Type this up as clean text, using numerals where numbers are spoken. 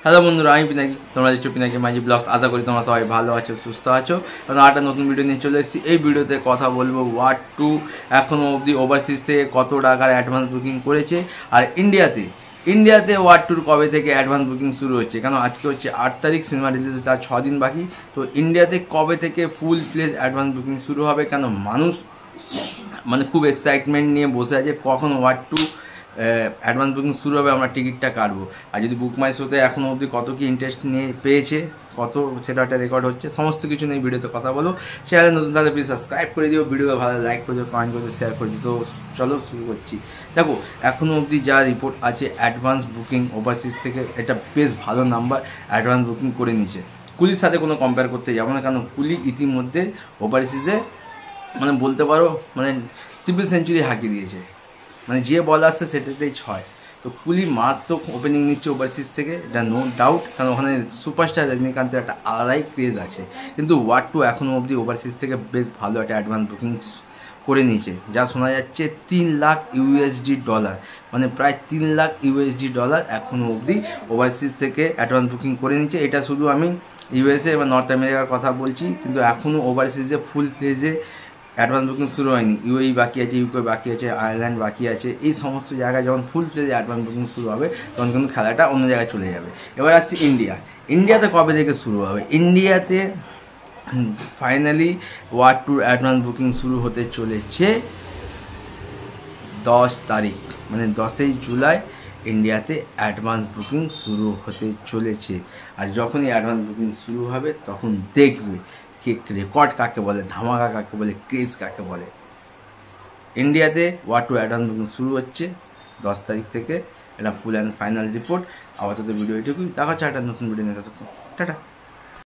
Hello বন্ধুরা, আমি পিনাকি। তোমরা দেখছো পিনাকি মাঝি ব্লগস। আশা করি তোমরা সবাই ভালো আছো, সুস্থ আছো। কারণ একটা নতুন ভিডিও নিয়ে চলে এসেছি। এই ভিডিওতে কথা বলবো ওয়াট টু এখনও অবধি ওভারসিজ থেকে কত টাকার অ্যাডভান্স বুকিং করেছে, আর ইন্ডিয়াতে ওয়াট টুর কবে থেকে অ্যাডভান্স বুকিং শুরু হচ্ছে। কেন আজকে হচ্ছে 8 তারিখ, সিনেমা রিলিজ হচ্ছে আর 6 দিন বাকি। তো ইন্ডিয়াতে কবে থেকে ফুল প্লেস অ্যাডভান্স বুকিং শুরু হবে, কেন মানুষ খুব এক্সাইটমেন্ট নিয়ে বসে আছে কখন ওয়াট টু অ্যাডভান্স বুকিং শুরু হবে, আমরা টিকিটটা কাটবো। আর যদি বুক মাই শোতে এখনও অবধি কত কি ইন্টারেস্ট নিয়ে পেয়েছে, কত সেটা একটা রেকর্ড হচ্ছে, সমস্ত কিছু নিয়ে ভিডিওতে কথা বলো। চ্যানেলে নতুন তাহলে প্লিজ সাবস্ক্রাইব করে দিও, ভিডিওকে ভালো লাইক করে দিও, কমেন্ট করে দিও, শেয়ার করে দিও। তো চলো শুরু করছি। দেখো এখনও অবধি যা রিপোর্ট আছে, অ্যাডভান্স বুকিং ওভারসিজ থেকে এটা বেশ ভালো নাম্বার অ্যাডভান্স বুকিং করে নিচ্ছে। কুলির সাথে কোনো কম্পেয়ার করতে যাবো না, কারণ কুলি ইতিমধ্যে ওভারসিজে বলতে পারো ট্রিপল সেঞ্চুরি হাঁকিয়ে দিয়েছে। যে বল আসছে সেটাতেই 6। তো কুলি মারাত্মক ওপেনিং নিচ্ছে ওভারসিজ থেকে, এটা নো ডাউট, কারণ ওখানে সুপারস্টার রজনীকান্তের একটা আলাদাই ক্রেজ আছে। কিন্তু ওয়াট টু এখনও অবধি ওভারসিজ থেকে বেশ ভালো একটা অ্যাডভান্স বুকিং করে নিয়েছে, যা শোনা যাচ্ছে $3,00,000, প্রায় $3,00,000 এখনও অবধি ওভারসিজ থেকে অ্যাডভান্স বুকিং করে নিচ্ছে। এটা শুধু আমি ইউএসএ বা নর্থ আমেরিকার কথা বলছি, কিন্তু এখনও ওভারসিজে ফুল প্লেজে অ্যাডভান্স বুকিং শুরু হয়নি। ইউএই বাকি আছে, ইউকে বাকি আছে, আয়ারল্যান্ড বাকি আছে। এই সমস্ত জায়গায় যখন ফুল প্লেজে অ্যাডভান্স বুকিং শুরু হবে, তখন কিন্তু খেলাটা অন্য জায়গায় চলে যাবে। এবার আসছি ইন্ডিয়াতে কবে থেকে শুরু হবে। ইন্ডিয়াতে ফাইনালি ওয়াট টুর অ্যাডভান্স বুকিং শুরু হতে চলেছে 10 তারিখ, 10ই জুলাই ইন্ডিয়াতে অ্যাডভান্স বুকিং শুরু হতে চলেছে। আর যখনই অ্যাডভান্স বুকিং শুরু হবে, তখন দেখবে কে রেকর্ড কাকে বলে, ধামাকা কাকে বলে, ক্রেজ কাকে বলে। ইন্ডিয়াতে ওয়াট টু অ্যাডভান্স বুকিং শুরু হচ্ছে 10 তারিখ থেকে। এটা ফুল অ্যান্ড ফাইনাল রিপোর্ট। আপাতত ভিডিও এটুকুই, দেখা হচ্ছে একটা নতুন ভিডিও নিয়ে। টাটা।